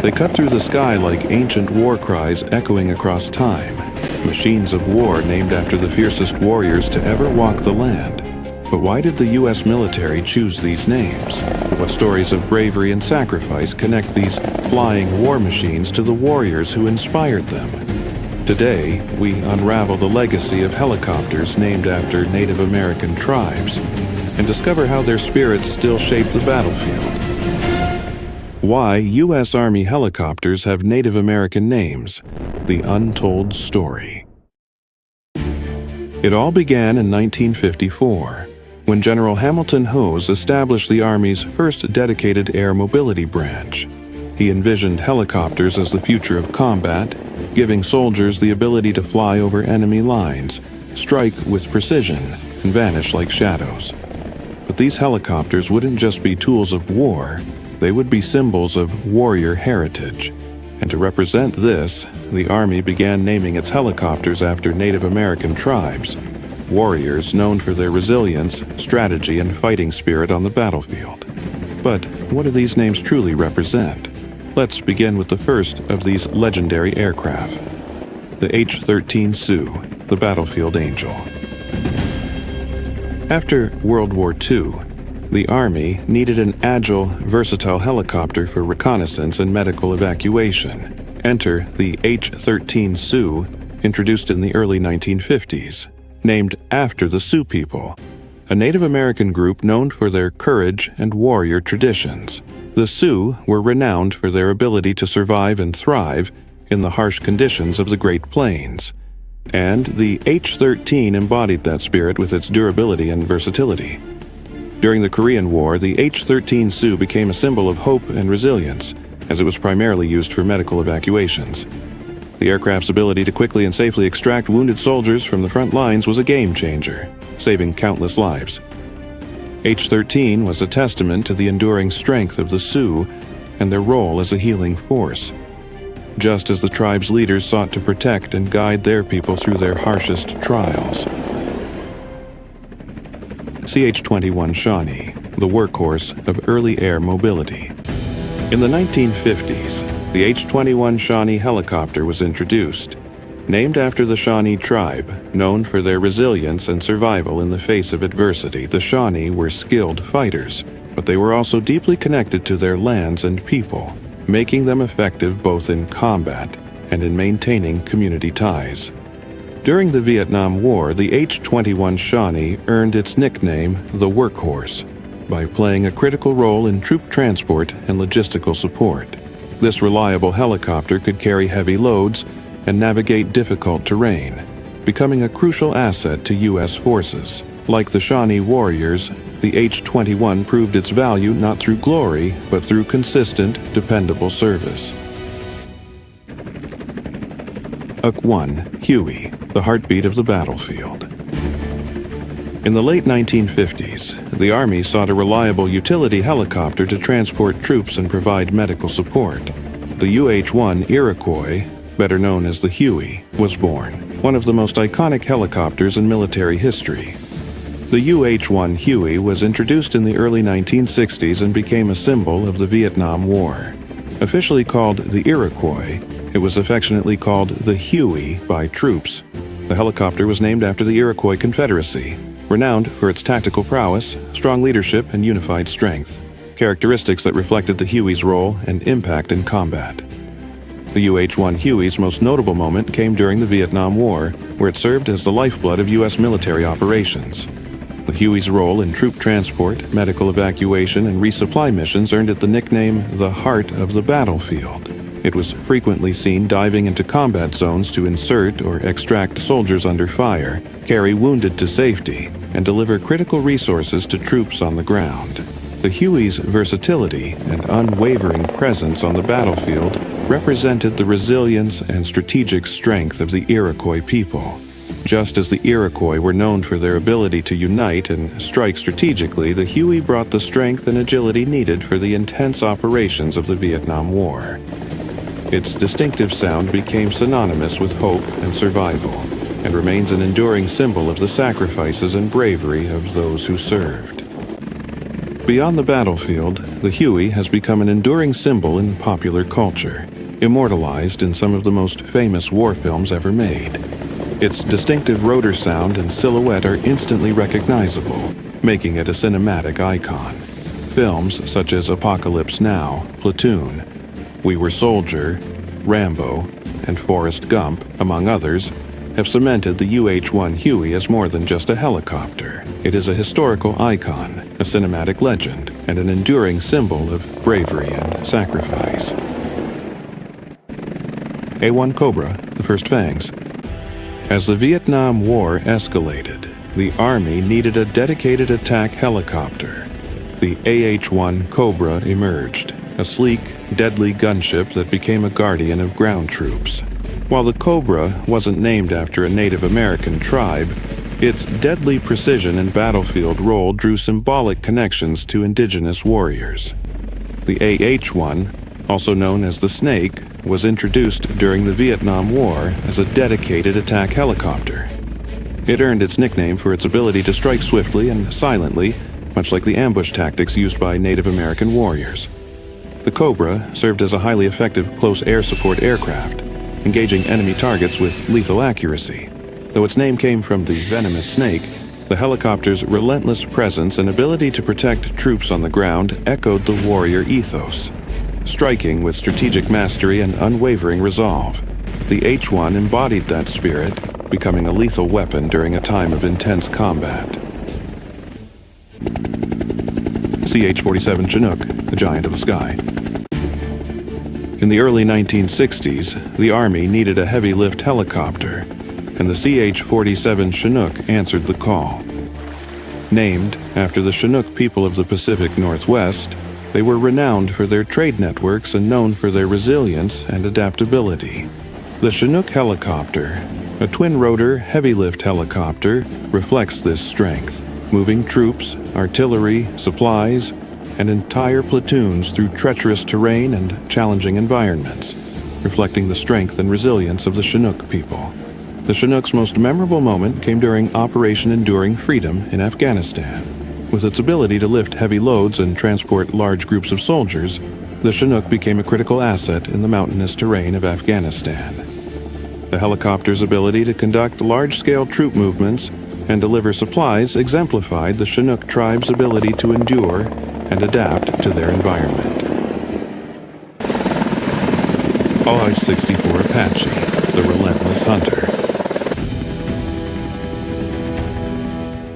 They cut through the sky like ancient war cries echoing across time, machines of war named after the fiercest warriors to ever walk the land. But why did the U.S. military choose these names? What stories of bravery and sacrifice connect these flying war machines to the warriors who inspired them? Today, we unravel the legacy of helicopters named after Native American tribes and discover how their spirits still shape the battlefield. Why U.S. Army helicopters have Native American names. The untold story. It all began in 1954, when General Hamilton Hose established the Army's first dedicated air mobility branch. He envisioned helicopters as the future of combat, giving soldiers the ability to fly over enemy lines, strike with precision, and vanish like shadows. But these helicopters wouldn't just be tools of war, they would be symbols of warrior heritage. And to represent this, the Army began naming its helicopters after Native American tribes, warriors known for their resilience, strategy, and fighting spirit on the battlefield. But what do these names truly represent? Let's begin with the first of these legendary aircraft, the H13 Sue, the battlefield angel. After World War II, the Army needed an agile, versatile helicopter for reconnaissance and medical evacuation. Enter the H13 Sue, introduced in the early 1950s, named after the Sioux people, a Native American group known for their courage and warrior traditions. The Sioux were renowned for their ability to survive and thrive in the harsh conditions of the Great Plains, and the H13 embodied that spirit with its durability and versatility. During the Korean War, the H13 Sue became a symbol of hope and resilience, as it was primarily used for medical evacuations. The aircraft's ability to quickly and safely extract wounded soldiers from the front lines was a game-changer, saving countless lives. H13 was a testament to the enduring strength of the Sioux and their role as a healing force, just as the tribe's leaders sought to protect and guide their people through their harshest trials. CH21 Shauni, the workhorse of early air mobility. In the 1950s, the H21 Shauni helicopter was introduced. Named after the Shawnee tribe, known for their resilience and survival in the face of adversity, the Shawnee were skilled fighters, but they were also deeply connected to their lands and people, making them effective both in combat and in maintaining community ties. During the Vietnam War, the H21 Shauni earned its nickname, the Workhorse, by playing a critical role in troop transport and logistical support. This reliable helicopter could carry heavy loads and navigate difficult terrain, becoming a crucial asset to U.S. forces. Like the Shawnee warriors, the H-21 proved its value not through glory, but through consistent, dependable service. UH1 Huey, the heartbeat of the battlefield. In the late 1950s, the Army sought a reliable utility helicopter to transport troops and provide medical support. The UH1 Iroquois, better known as the Huey, was born, one of the most iconic helicopters in military history. The UH1 Huey was introduced in the early 1960s and became a symbol of the Vietnam War. Officially called the Iroquois, it was affectionately called the Huey by troops. The helicopter was named after the Iroquois Confederacy, renowned for its tactical prowess, strong leadership, and unified strength, characteristics that reflected the Huey's role and impact in combat. The UH1 Huey's most notable moment came during the Vietnam War, where it served as the lifeblood of U.S. military operations. The Huey's role in troop transport, medical evacuation, and resupply missions earned it the nickname the Heart of the Battlefield. It was frequently seen diving into combat zones to insert or extract soldiers under fire, carry wounded to safety, and deliver critical resources to troops on the ground. The Huey's versatility and unwavering presence on the battlefield represented the resilience and strategic strength of the Iroquois people. Just as the Iroquois were known for their ability to unite and strike strategically, the Huey brought the strength and agility needed for the intense operations of the Vietnam War. Its distinctive sound became synonymous with hope and survival, and remains an enduring symbol of the sacrifices and bravery of those who served. Beyond the battlefield, the Huey has become an enduring symbol in popular culture, immortalized in some of the most famous war films ever made. Its distinctive rotor sound and silhouette are instantly recognizable, making it a cinematic icon. Films such as Apocalypse Now, Platoon, We Were Soldier, Rambo, and Forrest Gump, among others, have cemented the UH1 Huey as more than just a helicopter. It is a historical icon, a cinematic legend, and an enduring symbol of bravery and sacrifice. AH1 Cobra, the first Fangs. As the Vietnam War escalated, the Army needed a dedicated attack helicopter. The AH1 Cobra emerged, a sleek, deadly gunship that became a guardian of ground troops. While the Cobra wasn't named after a Native American tribe, its deadly precision and battlefield role drew symbolic connections to indigenous warriors. The AH1, also known as the Snake, was introduced during the Vietnam War as a dedicated attack helicopter. It earned its nickname for its ability to strike swiftly and silently, much like the ambush tactics used by Native American warriors. The Cobra served as a highly effective close air support aircraft, engaging enemy targets with lethal accuracy. Though its name came from the venomous snake, the helicopter's relentless presence and ability to protect troops on the ground echoed the warrior ethos. Striking with strategic mastery and unwavering resolve, the H1 embodied that spirit, becoming a lethal weapon during a time of intense combat. CH47 Chinook, the giant of the sky. In the early 1960s, the Army needed a heavy-lift helicopter, and the CH47 Chinook answered the call. Named after the Chinook people of the Pacific Northwest, they were renowned for their trade networks and known for their resilience and adaptability. The Chinook helicopter, a twin-rotor, heavy-lift helicopter, reflects this strength, moving troops, artillery, supplies, and entire platoons through treacherous terrain and challenging environments, reflecting the strength and resilience of the Chinook people. The Chinook's most memorable moment came during Operation Enduring Freedom in Afghanistan. With its ability to lift heavy loads and transport large groups of soldiers, the Chinook became a critical asset in the mountainous terrain of Afghanistan. The helicopter's ability to conduct large-scale troop movements and deliver supplies exemplified the Chinook tribe's ability to endure and adapt to their environment. AH64 Apache, the Relentless Hunter.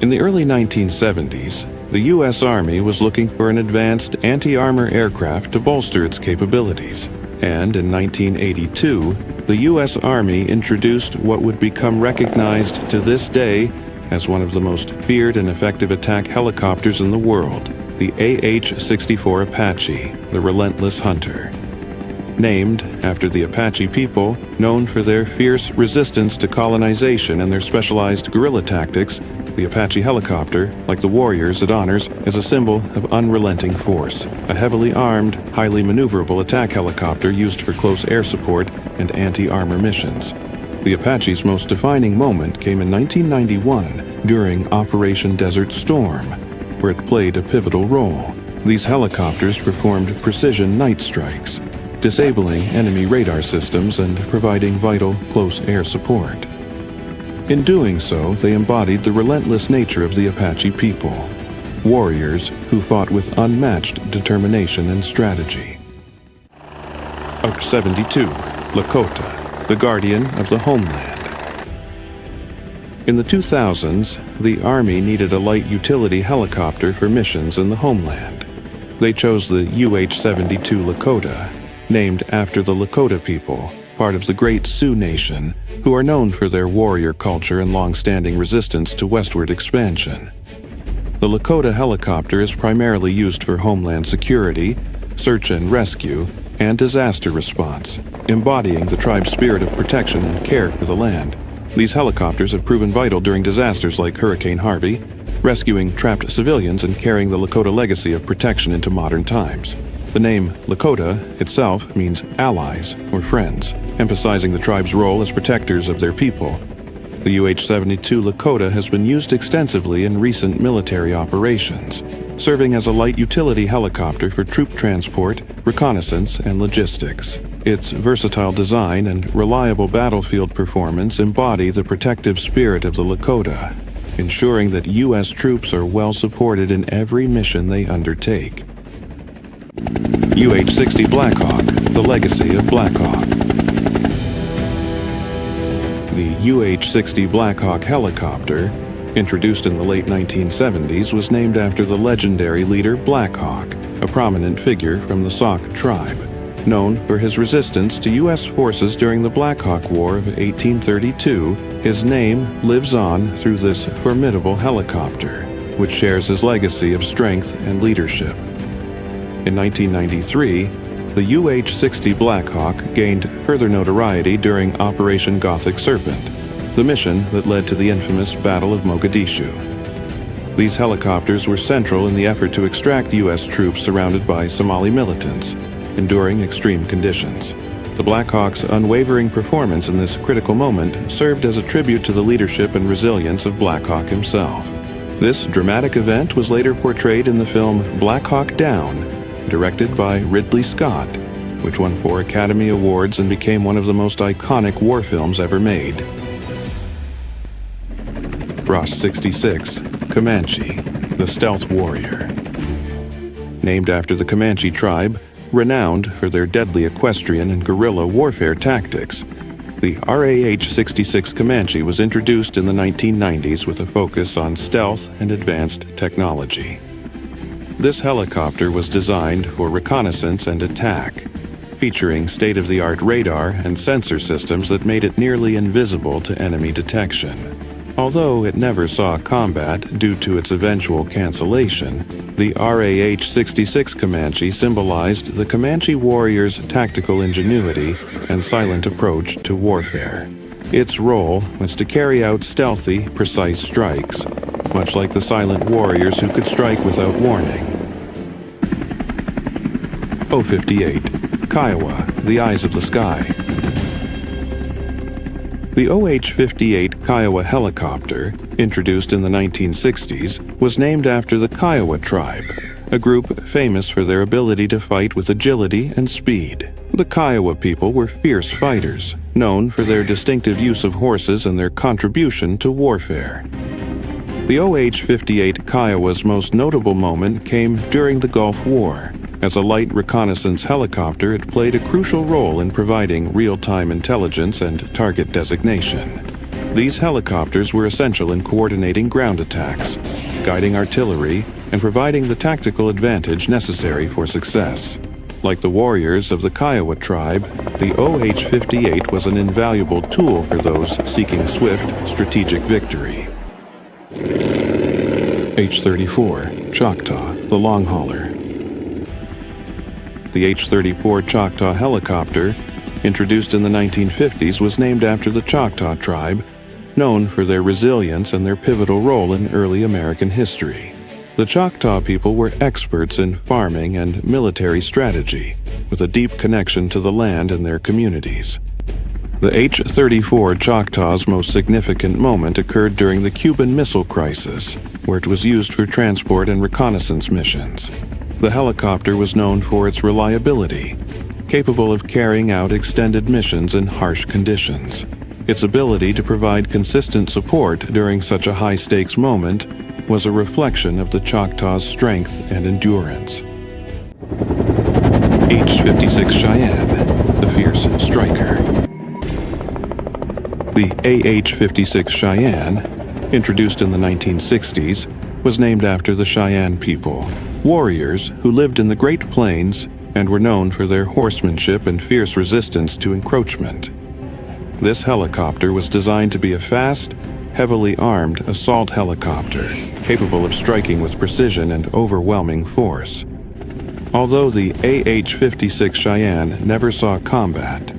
In the early 1970s, the U.S. Army was looking for an advanced anti-armor aircraft to bolster its capabilities, and in 1982, the U.S. Army introduced what would become recognized to this day as one of the most feared and effective attack helicopters in the world, the AH64 Apache, the Relentless Hunter. Named after the Apache people, known for their fierce resistance to colonization and their specialized guerrilla tactics, the Apache helicopter, like the warriors it honors, is a symbol of unrelenting force, a heavily armed, highly maneuverable attack helicopter used for close air support and anti-armor missions. The Apache's most defining moment came in 1991 during Operation Desert Storm, where it played a pivotal role. These helicopters performed precision night strikes, disabling enemy radar systems and providing vital close air support. In doing so, they embodied the relentless nature of the Apache people, warriors who fought with unmatched determination and strategy. H72 Lakota, the guardian of the Homeland. In the 2000s, the Army needed a light utility helicopter for missions in the Homeland. They chose the UH72 Lakota, named after the Lakota people, part of the Great Sioux Nation, who are known for their warrior culture and long-standing resistance to westward expansion. The Lakota helicopter is primarily used for homeland security, search and rescue, and disaster response, embodying the tribe's spirit of protection and care for the land. These helicopters have proven vital during disasters like Hurricane Harvey, rescuing trapped civilians and carrying the Lakota legacy of protection into modern times. The name Lakota itself means allies or friends, emphasizing the tribe's role as protectors of their people. The UH72 Lakota has been used extensively in recent military operations, serving as a light utility helicopter for troop transport, reconnaissance, and logistics. Its versatile design and reliable battlefield performance embody the protective spirit of the Lakota, ensuring that U.S. troops are well supported in every mission they undertake. UH60 Blackhawk, the legacy of Blackhawk. The UH60 Blackhawk helicopter, introduced in the late 1970s, was named after the legendary leader Blackhawk, a prominent figure from the Sioux tribe. Known for his resistance to U.S. forces during the Blackhawk War of 1832, his name lives on through this formidable helicopter, which shares his legacy of strength and leadership. In 1993, the UH60 Blackhawk gained further notoriety during Operation Gothic Serpent, the mission that led to the infamous Battle of Mogadishu. These helicopters were central in the effort to extract U.S. troops surrounded by Somali militants, enduring extreme conditions. The Blackhawk's unwavering performance in this critical moment served as a tribute to the leadership and resilience of Blackhawk himself. This dramatic event was later portrayed in the film Black Hawk Down, directed by Ridley Scott, which won 4 Academy Awards and became one of the most iconic war films ever made. RAH66 Comanche, the stealth warrior. Named after the Comanche tribe, renowned for their deadly equestrian and guerrilla warfare tactics, the RAH66 Comanche was introduced in the 1990s with a focus on stealth and advanced technology. This helicopter was designed for reconnaissance and attack, featuring state-of-the-art radar and sensor systems that made it nearly invisible to enemy detection. Although it never saw combat due to its eventual cancellation, the RAH66 Comanche symbolized the Comanche warrior's tactical ingenuity and silent approach to warfare. Its role was to carry out stealthy, precise strikes, much like the silent warriors who could strike without warning. O58 Kya, the eyes of the sky. The OH58 Kya helicopter, introduced in the 1960s, was named after the Kiowa tribe, a group famous for their ability to fight with agility and speed. The Kiowa people were fierce fighters, known for their distinctive use of horses and their contribution to warfare. The OH58 Kiowa's most notable moment came during the Gulf War. As a light reconnaissance helicopter, it played a crucial role in providing real-time intelligence and target designation. These helicopters were essential in coordinating ground attacks, guiding artillery, and providing the tactical advantage necessary for success. Like the warriors of the Kiowa tribe, the OH58 was an invaluable tool for those seeking swift, strategic victory. H34 Choctaw, the long hauler. The H34 Choctaw helicopter, introduced in the 1950s, was named after the Choctaw tribe, known for their resilience and their pivotal role in early American history. The Choctaw people were experts in farming and military strategy, with a deep connection to the land and their communities. The H34 Choctaw's most significant moment occurred during the Cuban Missile Crisis, where it was used for transport and reconnaissance missions. The helicopter was known for its reliability, capable of carrying out extended missions in harsh conditions. Its ability to provide consistent support during such a high-stakes moment was a reflection of the Choctaw's strength and endurance. H56 Cheyenne, the fierce striker. The AH56 Cheyenne, introduced in the 1960s, was named after the Cheyenne people, warriors who lived in the Great Plains and were known for their horsemanship and fierce resistance to encroachment. This helicopter was designed to be a fast, heavily armed assault helicopter, capable of striking with precision and overwhelming force. Although the AH56 Cheyenne never saw combat,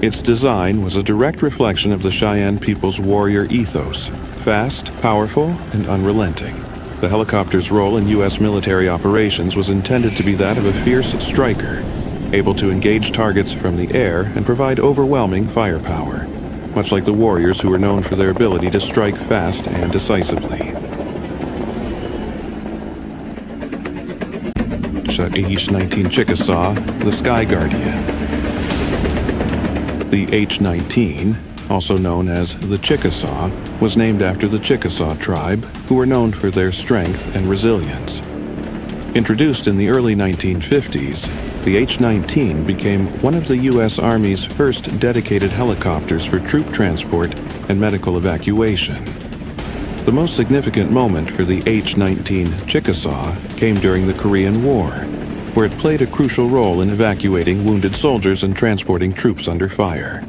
its design was a direct reflection of the Cheyenne people's warrior ethos: fast, powerful, and unrelenting. The helicopter's role in U.S. military operations was intended to be that of a fierce striker, able to engage targets from the air and provide overwhelming firepower, much like the warriors who were known for their ability to strike fast and decisively. the H19 Chickasaw, the Sky Guardian. The H19, also known as the Chickasaw, was named after the Chickasaw tribe, who were known for their strength and resilience. Introduced in the early 1950s, the H19 became one of the U.S. Army's first dedicated helicopters for troop transport and medical evacuation. The most significant moment for the H19 Chickasaw came during the Korean War, where it played a crucial role in evacuating wounded soldiers and transporting troops under fire.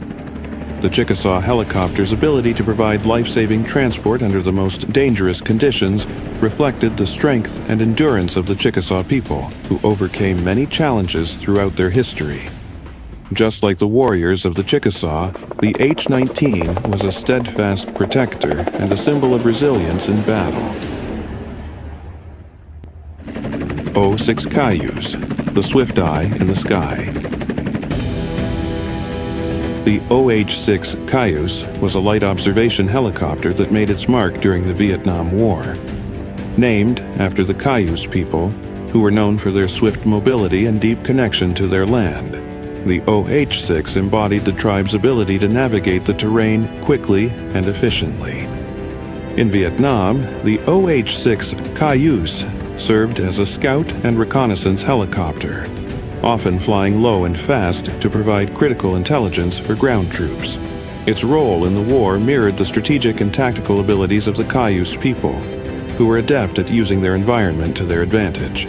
The Chickasaw helicopter's ability to provide life-saving transport under the most dangerous conditions reflected the strength and endurance of the Chickasaw people, who overcame many challenges throughout their history. Just like the warriors of the Chickasaw, the H19 was a steadfast protector and a symbol of resilience in battle. O6 Cayuse, the swift eye in the sky. The OH6 Cayuse was a light observation helicopter that made its mark during the Vietnam War. Named after the Cayuse people, who were known for their swift mobility and deep connection to their land, the OH6 embodied the tribe's ability to navigate the terrain quickly and efficiently. In Vietnam, the OH6 Cayuse served as a scout and reconnaissance helicopter, often flying low and fast to provide critical intelligence for ground troops. Its role in the war mirrored the strategic and tactical abilities of the Cayuse people, who were adept at using their environment to their advantage.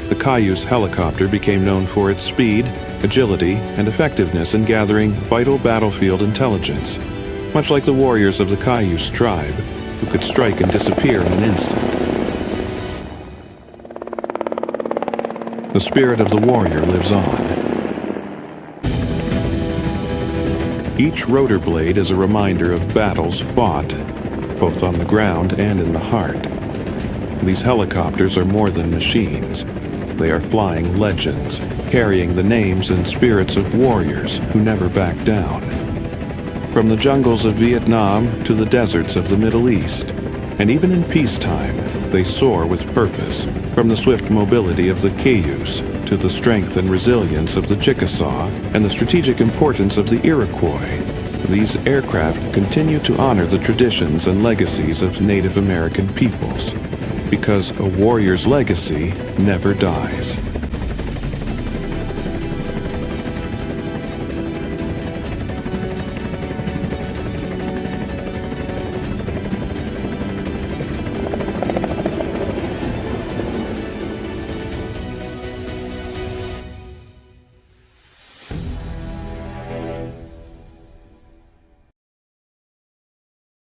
The Cayuse helicopter became known for its speed, agility, and effectiveness in gathering vital battlefield intelligence, much like the warriors of the Cayuse tribe, who could strike and disappear in an instant. The spirit of the warrior lives on. Each rotor blade is a reminder of battles fought, both on the ground and in the heart. These helicopters are more than machines. They are flying legends, carrying the names and spirits of warriors who never back down. From the jungles of Vietnam to the deserts of the Middle East, and even in peacetime, they soar with purpose, from the swift mobility of the Cayuse to the strength and resilience of the Chickasaw and the strategic importance of the Iroquois. These aircraft continue to honor the traditions and legacies of Native American peoples, because a warrior's legacy never dies.